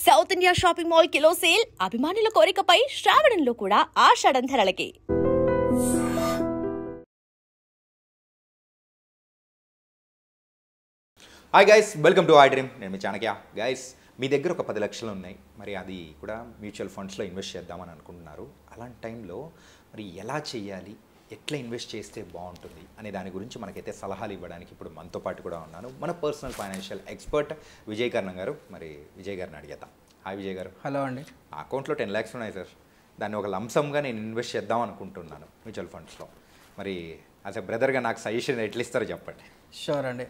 South India shopping mall kilo sale అభిమానుల కోరికపై శ్రావణంలో కూడా ఆషాఢం ధరలకి. Hi guys, welcome to I dream. నేను మీ చాణక్య. గైస్, మీ దగ్గర ఒక 10 లక్షలు ఉన్నాయి, మరి అది కూడా మ్యూచువల్ ఫండ్స్లో ఇన్వెస్ట్ చేద్దామని అనుకుంటున్నారు. అలాంటి టైంలో మరి ఎలా చేయాలి, ఎట్లా ఇన్వెస్ట్ చేస్తే బాగుంటుంది అనే దాని గురించి మనకైతే సలహాలు ఇవ్వడానికి ఇప్పుడు మనతో పాటు కూడా ఉన్నాను మన పర్సనల్ ఫైనాన్షియల్ ఎక్స్పర్ట్ విజయ్ కర్ణం గారు. మరి విజయ్ గారిని అడిగేద్దాం. హాయ్ విజయ్ గారు. హలో అండి. నా అకౌంట్లో 10 lakhs ఉన్నాయి సార్. దాన్ని ఒక లంసమ్గా నేను ఇన్వెస్ట్ చేద్దాం అనుకుంటున్నాను మ్యూచువల్ ఫండ్స్లో. మరి యాజ్ ఎ బ్రదర్గా నాకు సజెషన్ ఎట్లా ఇస్తారో చెప్పండి. షూర్ అండి.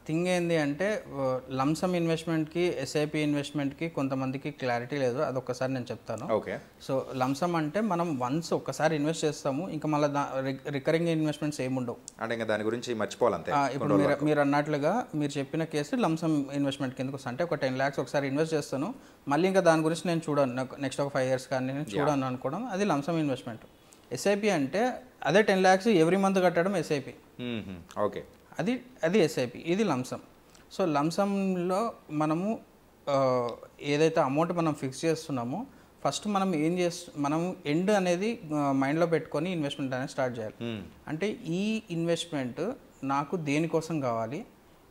థింగ్ ఏంది అంటే లంసమ్ ఇన్వెస్ట్మెంట్కి ఎస్ఐపి ఇన్వెస్ట్మెంట్కి కొంతమందికి క్లారిటీ లేదు. అదొక్కసారి నేను చెప్తాను. ఓకే. సో లంసమ్ అంటే మనం వన్స్ ఒక్కసారి ఇన్వెస్ట్ చేస్తాము, ఇంకా మళ్ళీ రికరింగ్ ఇన్వెస్ట్మెంట్స్ ఏముండవు అంటే ఇంకా దాని గురించి మర్చిపోవాలంతే. ఇప్పుడు మీరు అన్నట్లుగా మీరు చెప్పిన కేసు లంసమ్ ఇన్వెస్ట్మెంట్ కిందకు వస్తుంది. అంటే ఒక 10 lakhs ఒకసారి ఇన్వెస్ట్ చేస్తాను, మళ్ళీ ఇంకా దాని గురించి నేను చూడను, నెక్స్ట్ ఒక 5 years కానీ నేను చూడను అనుకోవడం అది లంసమ్ ఇన్వెస్ట్మెంట్. ఎస్ఐపి అంటే అదే 10 lakhs ఎవ్రీ మంత్ కట్టడం ఎస్ఐపి. ఓకే. అది ఎస్ఐపి, ఇది లంసమ్. సో లంసంలో మనము ఏదైతే అమౌంట్ మనం ఫిక్స్ చేస్తున్నామో ఫస్ట్ మనం మనం ఎండ్ అనేది మైండ్లో పెట్టుకొని ఇన్వెస్ట్మెంట్ అనేది స్టార్ట్ చేయాలి. అంటే ఈ ఇన్వెస్ట్మెంట్ నాకు దేనికోసం కావాలి,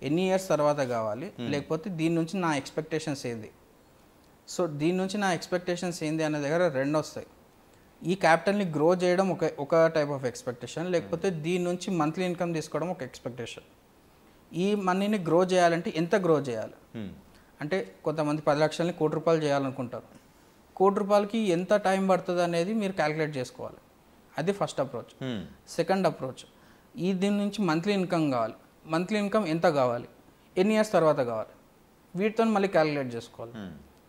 ఎన్ని ఇయర్స్ తర్వాత కావాలి, లేకపోతే దీని నుంచి నా ఎక్స్పెక్టేషన్స్ ఏంది. సో దీని నుంచి నా ఎక్స్పెక్టేషన్స్ ఏంది అనే దగ్గర రెండు వస్తాయి. ఈ క్యాపిటల్ని గ్రో చేయడం ఒక టైప్ ఆఫ్ ఎక్స్పెక్టేషన్, లేకపోతే దీని నుంచి మంత్లీ ఇన్కమ్ తీసుకోవడం ఒక ఎక్స్పెక్టేషన్. ఈ మనీని గ్రో చేయాలంటే ఎంత గ్రో చేయాలి అంటే కొంతమంది 10 లక్షలని ₹1,00,00,000 చేయాలనుకుంటారు. ₹1,00,00,000కి ఎంత టైం పడుతుంది అనేది మీరు క్యాలిక్యులేట్ చేసుకోవాలి. అది ఫస్ట్ అప్రోచ్. సెకండ్ అప్రోచ్, దీని నుంచి మంత్లీ ఇన్కమ్ కావాలి. మంత్లీ ఇన్కమ్ ఎంత కావాలి, ఎన్ని ఇయర్స్ తర్వాత కావాలి, వీటితో మళ్ళీ క్యాలిక్యులేట్ చేసుకోవాలి.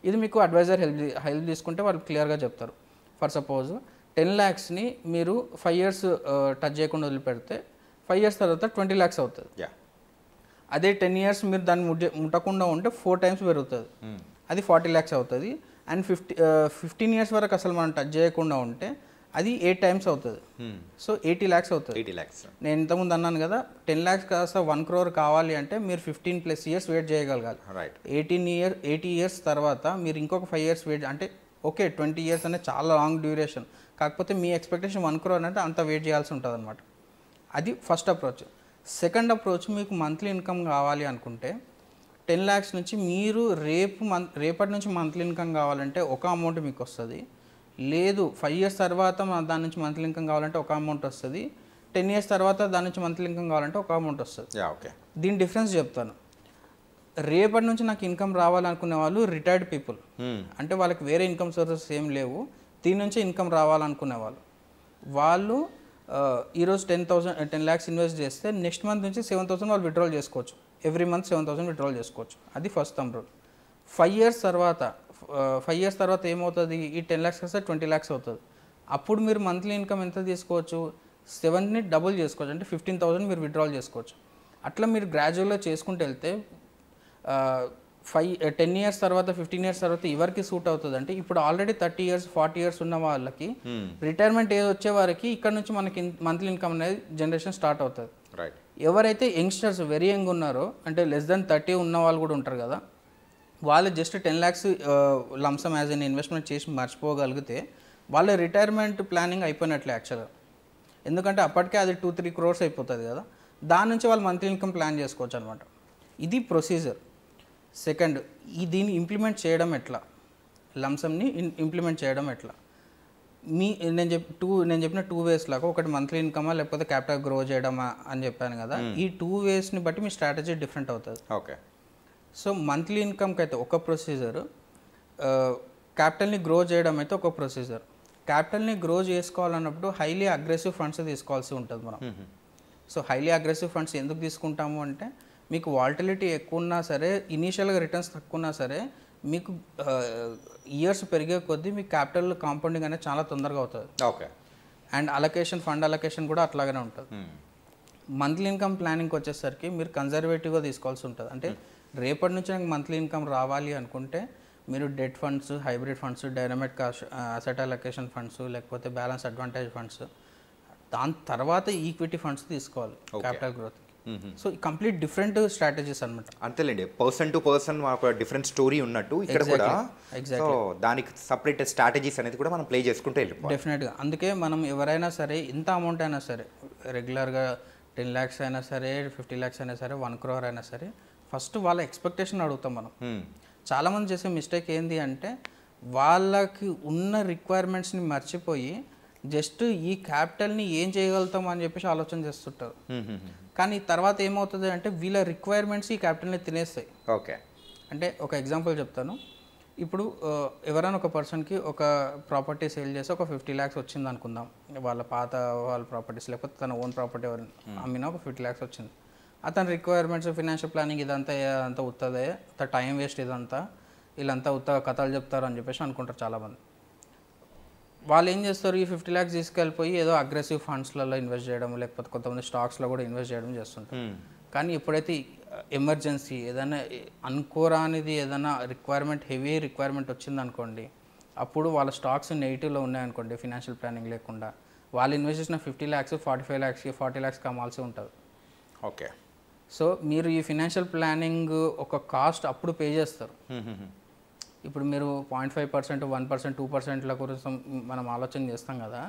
ఇది మీకు అడ్వైజర్ హెల్ప్ తీసుకుంటే వాళ్ళు క్లియర్గా చెప్తారు. ఫర్ సపోజ్ 10 lakhsని మీరు 5 years టచ్ చేయకుండా వదిలిపెడితే 5 years తర్వాత 20 lakhs అవుతుంది. అదే 10 years మీరు దాన్ని ముట్టకుండా ఉంటే 4 times పెరుగుతుంది, అది 40 lakhs అవుతుంది. అండ్ 15 years వరకు అసలు మనం టచ్ చేయకుండా ఉంటే అది 8 times అవుతుంది. సో 80 lakhs అవుతుంది. 80 lakhs. నేను ఇంతకుముందు అన్నాను కదా, 10 lakhs కాస్త 1 crore కావాలి అంటే మీరు 15+ years వెయిట్ చేయగలగాలి. 80 years తర్వాత మీరు ఇంకొక 5 years వెయిట్ అంటే ఓకే 20 years అనేది చాలా లాంగ్ డ్యూరేషన్, కాకపోతే మీ ఎక్స్పెక్టేషన్ 1 crore అంటే అంత వెయిట్ చేయాల్సి ఉంటుంది అనమాట. అది ఫస్ట్ అప్రోచ్. సెకండ్ అప్రోచ్, మీకు మంత్లీ ఇన్కమ్ కావాలి అనుకుంటే 10 lakhs నుంచి మీరు రేపటి నుంచి మంత్లీ ఇన్కమ్ కావాలంటే ఒక అమౌంట్ మీకు వస్తుంది. లేదు 5 years తర్వాత దాని నుంచి మంత్లీ ఇన్కమ్ కావాలంటే ఒక అమౌంట్ వస్తుంది. 10 years తర్వాత దాని నుంచి మంత్లీ ఇన్కమ్ కావాలంటే ఒక అమౌంట్ వస్తుంది. ఓకే. దీని డిఫరెన్స్ చెప్తాను. రేపటి నుంచి నాకు ఇన్కమ్ రావాలనుకునే వాళ్ళు రిటైర్డ్ పీపుల్, అంటే వాళ్ళకి వేరే ఇన్కమ్ సోర్సెస్ ఏం లేవు, దీని నుంచే ఇన్కమ్ రావాలనుకునే వాళ్ళు ఈరోజు 10 lakhs ఇన్వెస్ట్ చేస్తే నెక్స్ట్ మంత్ నుంచి 7,000 వాళ్ళు విత్డ్రాల్ చేసుకోవచ్చు. ఎవ్రీ మంత్ 7,000 విత్డ్రాల్ చేసుకోవచ్చు. అది ఫస్ట్ థంబ్ రూల్. 5 years తర్వాత ఏమవుతుంది, ఈ 10 lakhs వస్తే 20 lakhs అవుతుంది. అప్పుడు మీరు మంత్లీ ఇన్కమ్ ఎంత తీసుకోవచ్చు, 7ని డబుల్ చేసుకోవచ్చు, అంటే 15,000 మీరు విత్డ్రాల్ చేసుకోవచ్చు. అట్లా మీరు గ్రాడ్యువల్గా చేసుకుంటూ వెళ్తే 10 years తర్వాత 15 years తర్వాత ఎవరికి సూట్ అవుతుంది అంటే, ఇప్పుడు ఆల్రెడీ 30 years 40 years ఉన్న వాళ్ళకి రిటైర్మెంట్ ఏజ్ వచ్చే వారికి ఇక్కడ నుంచి మనకి మంత్లీ ఇన్కమ్ అనేది జనరేషన్ స్టార్ట్ అవుతుంది. ఎవరైతే యంగ్స్టర్స్ వెరీ యంగ్ ఉన్నారో, అంటే లెస్ దెన్ 30 ఉన్న వాళ్ళు కూడా ఉంటారు కదా, వాళ్ళు just 10 lakhs lump sum as an investment చేసి మర్చిపోగలిగితే వాళ్ళ రిటైర్మెంట్ ప్లానింగ్ అయిపోయినట్లే యాక్చువల్గా. ఎందుకంటే అప్పటికే అది 2-3 crores అయిపోతుంది కదా, దాని నుంచి వాళ్ళు మంత్లీ ఇన్కమ్ ప్లాన్ చేసుకోవచ్చు అనమాట. ఇది ప్రొసీజర్. సెకండ్, దీన్ని ఇంప్లిమెంట్ చేయడం ఎట్లా, లంసమ్ని ఇంప్లిమెంట్ చేయడం ఎట్లా, నేను చెప్పిన 2 ways లాగా, ఒకటి మంత్లీ ఇన్కమా లేకపోతే క్యాపిటల్ గ్రో చేయడమా అని చెప్పాను కదా. ఈ 2 waysని బట్టి మీ స్ట్రాటజీ డిఫరెంట్ అవుతుంది. ఓకే. సో మంత్లీ ఇన్కమ్కి అయితే ఒక ప్రొసీజర్, క్యాపిటల్ని గ్రో చేయడం అయితే ఒక ప్రొసీజర్. క్యాపిటల్ని గ్రో చేసుకోవాలన్నప్పుడు హైలీ అగ్రెసివ్ ఫండ్స్ తీసుకోవాల్సి ఉంటుంది మనం. సో హైలీ అగ్రెసివ్ ఫండ్స్ ఎందుకు తీసుకుంటాము అంటే, మీకు వాల్టిలిటీ ఎక్కువ ఉన్నా సరే, ఇనీషియల్గా రిటర్న్స్ తక్కువ ఉన్నా సరే, మీకు ఇయర్స్ పెరిగే కొద్దీ మీకు క్యాపిటల్ కాంపౌండింగ్ అనేది చాలా తొందరగా అవుతుంది. ఓకే. అండ్ ఫండ్ అలొకేషన్ కూడా అట్లాగనే ఉంటుంది. మంత్లీ ఇన్కమ్ ప్లానింగ్కి వచ్చేసరికి మీరు కన్జర్వేటివ్గా తీసుకోవాల్సి ఉంటుంది. అంటే రేపటి నుంచి నాకు మంత్లీ ఇన్కమ్ రావాలి అనుకుంటే మీరు debt funds, hybrid funds, dynamic asset allocation funds, లేకపోతే బ్యాలెన్స్ అడ్వాంటేజ్ ఫండ్స్, దాని తర్వాత ఈక్విటీ ఫండ్స్ తీసుకోవాలి క్యాపిటల్ గ్రోత్కి. సో కంప్లీట్ డిఫరెంట్ స్ట్రాటజీస్ అనమాట. అంతేలేండి, పర్సన్ టు పర్సన్ ఒక డిఫరెంట్ స్టోరీ ఉన్నట్టు ఇక్కడ కూడా. సో దానికి సపరేట్ స్ట్రాటజీస్ అనేది కూడా మనం ప్లే చేసుకుంటూ వెళ్ళిపోవాలి డెఫినెట్గా. అందుకే మనం ఎవరైనా సరే ఇంత అమౌంట్ అయినా సరే, రెగ్యులర్గా 10 lakhs అయినా సరే, 50 lakhs అయినా సరే, 1 crore అయినా సరే, ఫస్ట్ వాళ్ళ ఎక్స్పెక్టేషన్ అడుగుతాం మనం. చాలామంది చేసే మిస్టేక్ ఏంటి అంటే వాళ్ళకి ఉన్న రిక్వైర్మెంట్స్ని మర్చిపోయి జస్ట్ ఈ క్యాపిటల్ని ఏం చేయగలుగుతాం అని చెప్పేసి ఆలోచన చేస్తుంటారు. కానీ తర్వాత ఏమవుతుంది అంటే వీళ్ళ రిక్వైర్మెంట్స్ ఈ క్యాపిటల్ని తినేస్తాయి. ఓకే, అంటే ఒక ఎగ్జాంపుల్ చెప్తాను. ఇప్పుడు ఎవరైనా ఒక పర్సన్కి ఒక ప్రాపర్టీ సేల్ చేసి ఒక 50 lakhs వచ్చింది అనుకుందాం. వాళ్ళ ప్రాపర్టీస్ లేకపోతే తన ఓన్ ప్రాపర్టీ ఎవరు అమ్మినా ఒక 50 lakhs వచ్చింది. అతని రిక్వైర్మెంట్స్, ఫినాన్షియల్ ప్లానింగ్ ఇదంతా ఉత్తదే, అంత టైం వేస్ట్, ఇదంతా వీళ్ళంతా ఉత్త కథలు చెప్తారు అని చెప్పేసి అనుకుంటారు చాలామంది. వాళ్ళు ఏం చేస్తారు, ఈ 50 lakhs తీసుకెళ్ళిపోయి ఏదో అగ్రెసివ్ ఫండ్స్లలో ఇన్వెస్ట్ చేయడం, లేకపోతే కొంతమంది స్టాక్స్లో కూడా ఇన్వెస్ట్ చేయడం చేస్తుంటారు. కానీ ఎప్పుడైతే ఎమర్జెన్సీ ఏదైనా అనుకోరానిది ఏదైనా రిక్వైర్మెంట్, హెవీ రిక్వైర్మెంట్ వచ్చిందనుకోండి, అప్పుడు వాళ్ళ స్టాక్స్ నెగిటివ్లో ఉన్నాయనుకోండి, ఫినాన్షియల్ ప్లానింగ్ లేకుండా, వాళ్ళు ఇన్వెస్ట్ చేసిన 50 lakhs 45 lakhs 40 lakhs కమ్మాల్సి ఉంటుంది. ఓకే, సో మీరు ఈ ఫినాన్షియల్ ప్లానింగ్ ఒక కాస్ట్ అప్పుడు పే చేస్తారు. ఇప్పుడు మీరు 0.5%, 1%, 2% గురించి మనం ఆలోచన చేస్తాం కదా,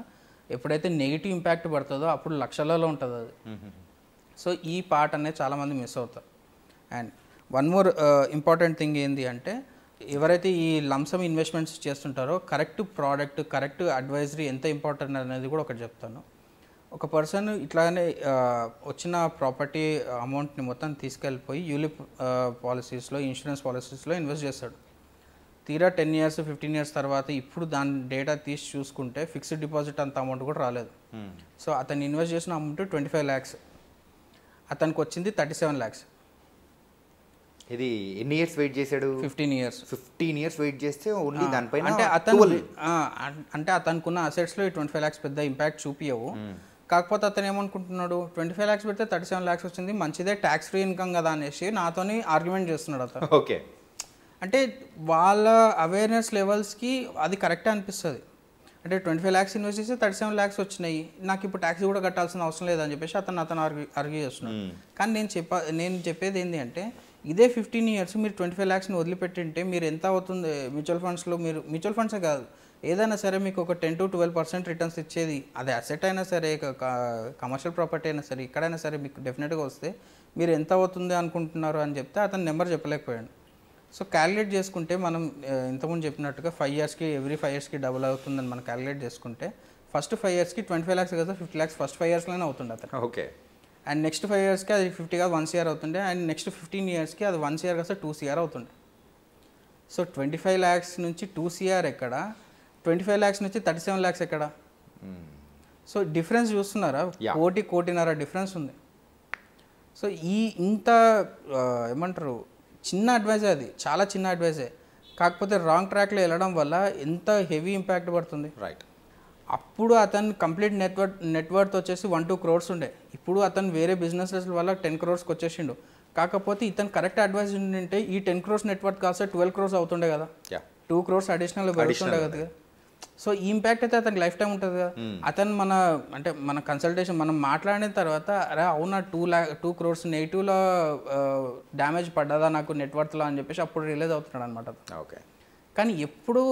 ఎప్పుడైతే నెగిటివ్ ఇంపాక్ట్ పడుతుందో అప్పుడు లక్షలలో ఉంటుంది అది. సో ఈ పార్ట్ అనేది చాలామంది మిస్ అవుతారు. And one more important thing ఏంటి అంటే ఎవరైతే ఈ లంసమ్ ఇన్వెస్ట్మెంట్స్ చేస్తుంటారో కరెక్ట్ ప్రోడక్ట్, కరెక్ట్ అడ్వైజరీ ఎంత ఇంపార్టెంట్ అనేది కూడా ఒకటి చెప్తాను. ఒక పర్సన్ ఇట్లానే వచ్చిన ప్రాపర్టీ అమౌంట్ని మొత్తం తీసుకెళ్ళిపోయి యూలిప్ పాలసీస్లో, ఇన్సూరెన్స్ పాలసీస్లో ఇన్వెస్ట్ చేస్తాడు. తీరా 10 years 15 years తర్వాత ఇప్పుడు దాని డేటా తీసి చూసుకుంటే ఫిక్స్డ్ డిపాజిట్ అంత అమౌంట్ కూడా రాలేదు. సో అతను ఇన్వెస్ట్ చేసిన అమౌంట్ 25 lakhs, అతనికి వచ్చింది 37 lakhs. ఇది ఎన్ని ఇయర్స్ వెయిట్ చేశాడు? 15 years. 15 years వెయిట్ చేస్తే ఓన్లీ దానిపైన అంటే అతనుకున్న అసెట్స్లో ఈ 25 lakhs పెద్ద ఇంపాక్ట్ చూపియవు. కాకపోతే అతను ఏమనుకుంటున్నాడు, 25 lakhs పెడితే 37 lakhs వచ్చింది, మంచిదే, ట్యాక్స్ ఫ్రీ ఇన్కమ్ కదా అనేసి నాతోని ఆర్గ్యుమెంట్ చేస్తున్నాడు అతను. ఓకే, అంటే వాళ్ళ అవేర్నెస్ లెవెల్స్కి అది కరెక్టే అనిపిస్తుంది. అంటే 25 lakhs ఇన్వెస్ట్ చేసి 37 lakhs వచ్చినాయి, నాకు ఇప్పుడు ట్యాక్స్ కూడా కట్టాల్సిన అవసరం లేదని చెప్పేసి అతను ఆర్గ్యూ చేస్తున్నాడు. కానీ నేను చెప్పేది ఏంటి అంటే ఇదే 15 years మీరు 25 lakhsని వదిలిపెట్టింటే మీరు ఎంత అవుతుంది మ్యూచువల్ ఫండ్స్లో? మీరు మ్యూచువల్ ఫండ్సే కాదు, ఏదైనా సరే మీకు ఒక 10 to 12% రిటర్న్స్ ఇచ్చేది, అది అసెట్ అయినా సరే, కమర్షియల్ ప్రాపర్టీ అయినా సరే, ఇక్కడైనా సరే మీకు డెఫినెట్గా వస్తే మీరు ఎంత అవుతుంది అనుకుంటున్నారు అని చెప్తే అతను నెంబర్ చెప్పలేకపోయాడు. సో క్యాలిక్యులేట్ చేసుకుంటే మనం ఇంతకుముందు చెప్పినట్టుగా 5 yearsకి ఎవ్రీ 5 yearsకి డబుల్ అవుతుందని మనం క్యాలిక్యులేట్ చేసుకుంటే ఫస్ట్ 5 yearsకి 25 lakhs కదా 50 lakhs ఫస్ట్ 5 yearsలోనే అవుతుంది అతను. ఓకే, అండ్ నెక్స్ట్ 5 yearsకి అది 50 కాదు 1 crore అవుతుండే, అండ్ నెక్స్ట్ 15 yearsకి అది 1 crore కాస్త 2 crore అవుతుండే. సో 25 lakhs నుంచి 2 crore ఎక్కడ, 25 lakhs నుంచి 37 lakhs ఎక్కడ? సో డిఫరెన్స్ చూస్తున్నారా? 1.5 డిఫరెన్స్ ఉంది. సో ఇంత ఏమంటారు చిన్న అడ్వైజే, అది చాలా చిన్న అడ్వైజే, కాకపోతే రాంగ్ ట్రాక్లో వెళ్ళడం వల్ల ఎంత హెవీ ఇంపాక్ట్ పడుతుంది. రైట్. అప్పుడు అతను కంప్లీట్ నెట్వర్త్ వచ్చేసి 1-2 crores ఉండే, ఇప్పుడు అతను వేరే బిజినెసెస్ వల్ల 10 crores వచ్చేసిండు. కాకపోతే ఇతను కరెక్ట్ అడ్వైజ్ ఉంటే ఈ 10 crores నెట్వర్త్ కాస్త 12 crores అవుతుండే కదా, 2 crores అడిషనల్ పెరుగుతుండే కదా. సో ఈ ఇంపాక్ట్ అయితే అతనికి లైఫ్ టైం ఉంటుంది కదా. అతను మన కన్సల్టేషన్ మనం మాట్లాడిన తర్వాత అరే అవునా 2 crores నెగిటివ్లో డ్యామేజ్ పడ్డదా నాకు నెట్వర్త్లో అని చెప్పేసి అప్పుడు రిలీజ్ అవుతున్నాడు అనమాట. ఓకే, కానీ ఎప్పుడు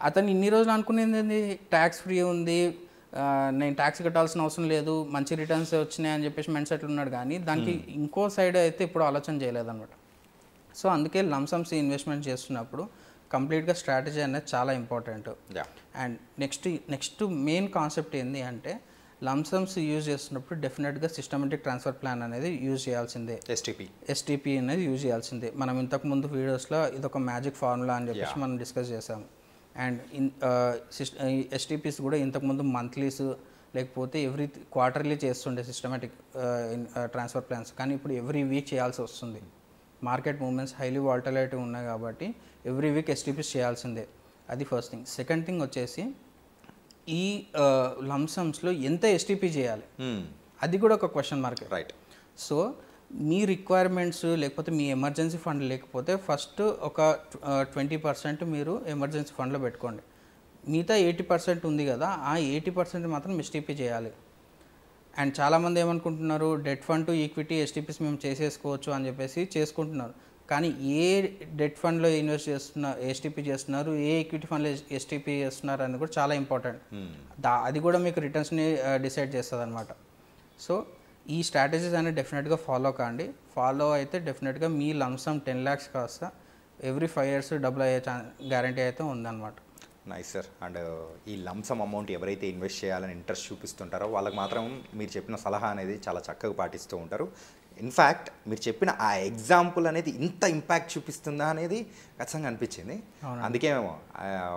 అతను ఇన్ని రోజులు అనుకునేది ఏంది, ట్యాక్స్ ఫ్రీ ఉంది, నేను ట్యాక్స్ కట్టాల్సిన అవసరం లేదు, మంచి రిటర్న్స్ వచ్చినాయి అని చెప్పేసి మైండ్ సెట్లు ఉన్నాడు. కానీ దానికి ఇంకో సైడ్ అయితే ఇప్పుడు ఆలోచన చేయలేదన్నమాట. సో అందుకే లంసమ్స్ ఇన్వెస్ట్మెంట్ చేస్తున్నప్పుడు కంప్లీట్గా స్ట్రాటజీ అనేది చాలా important. And next main concept ఏంటి అంటే లంసమ్స్ యూజ్ చేస్తున్నప్పుడు డెఫినెట్గా సిస్టమేటిక్ ట్రాన్స్ఫర్ ప్లాన్ అనేది యూజ్ చేయాల్సిందే. ఎస్టీపీ అనేది యూజ్ చేయాల్సిందే. మనం ఇంతకుముందు వీడియోస్లో ఇదొక మ్యాజిక్ ఫార్ములా అని చెప్పేసి మనం డిస్కస్ చేసాము. అండ్ ఎస్టీపీస్ కూడా ఇంతకుముందు మంత్లీస్ లేకపోతే ఎవ్రీ క్వార్టర్లీ చేస్తుండే సిస్టమేటిక్ ట్రాన్స్ఫర్ ప్లాన్స్, కానీ ఇప్పుడు ఎవ్రీ వీక్ చేయాల్సి వస్తుంది. మార్కెట్ మూవ్మెంట్స్ హైలీ వాల్టలైటీ ఉన్నాయి కాబట్టి ఎవ్రీ వీక్ ఎస్టీపీస్ చేయాల్సిందే. అది ఫస్ట్ థింగ్. సెకండ్ థింగ్ వచ్చేసి ఈ లంసమ్స్లో ఎంత ఎస్టీపీ చేయాలి అది కూడా ఒక క్వశ్చన్ మార్క్. రైట్. సో మీ రిక్వైర్మెంట్స్ లేకపోతే మీ ఎమర్జెన్సీ ఫండ్ లేకపోతే ఫస్ట్ ఒక 20% మీరు ఎమర్జెన్సీ ఫండ్లో పెట్టుకోండి. మిగతా 80% ఉంది కదా, ఆ 80% మాత్రం ఎస్టీపీ చేయాలి. అండ్ చాలామంది ఏమనుకుంటున్నారు, debt fund to equity STPs మేము చేసేసుకోవచ్చు అని చెప్పేసి చేసుకుంటున్నారు. కానీ ఏ డెట్ ఫండ్లో ఇన్వెస్ట్ చేస్తున్నారు, ఎస్టీపీ చేస్తున్నారు, ఏ ఈక్విటీ ఫండ్లో ఎస్టీపీ చేస్తున్నారు అనేది కూడా చాలా ఇంపార్టెంట్. అది కూడా మీకు రిటర్న్స్ని డిసైడ్ చేస్తుంది అనమాట. సో ఈ స్ట్రాటజీస్ అనేది డెఫినెట్గా ఫాలో కాండి. ఫాలో అయితే డెఫినెట్గా మీ లంసమ్ 10 lakhs కాస్త ఎవ్రీ 5 years డబుల్ అయ్యే గ్యారంటీ అయితే ఉందన్నమాట. Nice sir. అండ్ ఈ లంసమ్ అమౌంట్ ఎవరైతే ఇన్వెస్ట్ చేయాలని ఇంట్రెస్ట్ చూపిస్తుంటారో వాళ్ళకి మాత్రం మీరు చెప్పిన సలహా అనేది చాలా చక్కగా పాటిస్తూ ఉంటారు. ఇన్ఫ్యాక్ట్ మీరు చెప్పిన ఆ ఎగ్జాంపుల్ అనేది ఇంత ఇంపాక్ట్ చూపిస్తుందా అనేది ఖచ్చితంగా అనిపించింది. అందుకే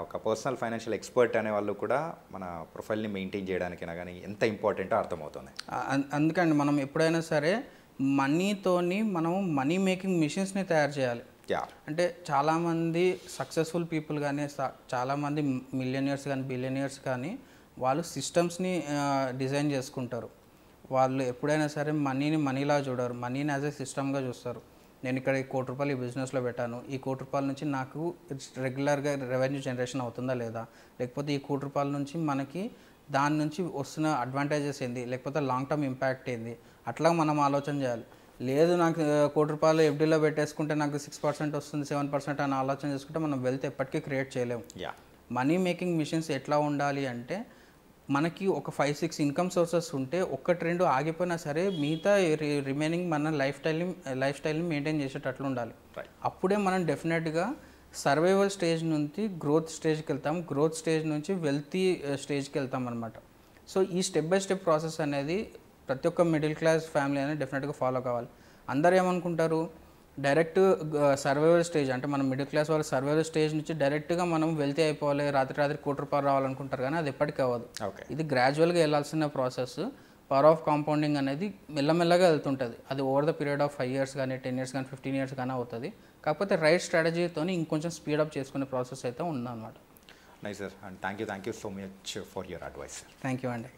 ఒక పర్సనల్ ఫైనాన్షియల్ ఎక్స్పర్ట్ అనే వాళ్ళు కూడా మన ప్రొఫైల్ని మెయింటైన్ చేయడానికైనా కానీ ఎంత ఇంపార్టెంటో అర్థమవుతుంది. అందుకండి మనం ఎప్పుడైనా సరే మనీతోని మనం మనీ మేకింగ్ మిషన్స్ని తయారు చేయాలి. అంటే చాలామంది సక్సెస్ఫుల్ పీపుల్ కానీ చాలామంది మిలియనియర్స్ కానీ బిలియనియర్స్ కానీ వాళ్ళు సిస్టమ్స్ని డిజైన్ చేసుకుంటారు. వాళ్ళు ఎప్పుడైనా సరే మనీని మనీలా చూడరు, మనీని యాజ్ ఏ సిస్టమ్గా చూస్తారు. నేను ఇక్కడ ఈ ₹1,00,00,000 ఈ బిజినెస్లో పెట్టాను, ఈ ₹1,00,00,000 నుంచి నాకు రెగ్యులర్గా రెవెన్యూ జనరేషన్ అవుతుందా లేదా, లేకపోతే ఈ ₹1,00,00,000 నుంచి మనకి దాని నుంచి వస్తున్న అడ్వాంటేజెస్ ఏంది, లేకపోతే లాంగ్ టర్మ్ ఇంపాక్ట్ ఏంది, అట్లా మనం ఆలోచన చేయాలి. లేదు నాకు ₹1,00,00,000 ఎఫ్డీలో పెట్టేసుకుంటే నాకు 6% వస్తుంది 7% అని ఆలోచన చేసుకుంటే మనం వెల్త్ ఎప్పటికీ క్రియేట్ చేయలేము. మనీ మేకింగ్ మిషన్స్ ఎట్లా ఉండాలి అంటే మనకి ఒక 5-6 ఇన్కమ్ సోర్సెస్ ఉంటే 1-2 ఆగిపోయినా సరే మిగతా రిమైనింగ్ మన లైఫ్ స్టైల్ని మెయింటైన్ చేసేటట్లు ఉండాలి. అప్పుడే మనం డెఫినెట్గా సర్వైవల్ స్టేజ్ నుంచి గ్రోత్ స్టేజ్కి వెళ్తాం, గ్రోత్ స్టేజ్ నుంచి వెల్తీ స్టేజ్కి వెళ్తాం అనమాట. సో ఈ స్టెప్ బై స్టెప్ ప్రాసెస్ అనేది ప్రతి ఒక్క మిడిల్ క్లాస్ ఫ్యామిలీ అనేది డెఫినెట్గా ఫాలో కావాలి. అందరూ ఏమనుకుంటారు, డైరెక్ట్ సర్వైవల్ స్టేజ్ అంటే మనం మిడిల్ క్లాస్ వాళ్ళ సర్వైవల్ స్టేజ్ నుంచి డైరెక్ట్గా మనం వెళ్తే అయిపోవాలి, రాత్రి ₹1,00,00,000 రావాలనుకుంటారు. కానీ అది ఎప్పటికీ అవ్వదు. ఇది గ్రాడ్యువల్గా వెళ్ళాల్సిన ప్రాసెస్. పవర్ ఆఫ్ కాంపౌండింగ్ అనేది మెల్లమెల్లగా వెళ్తుంటుంది. అది over the period of 5 years కానీ 10 years కానీ 15 years కానీ అవుతుంది. కాకపోతే రైట్ స్ట్రాటజీతో ఇంకొంచెం స్పీడప్ చేసుకునే ప్రాసెస్ అయితే ఉందన్నమాట. Nice sir. And thank you so much for your advice. Thank you అండి.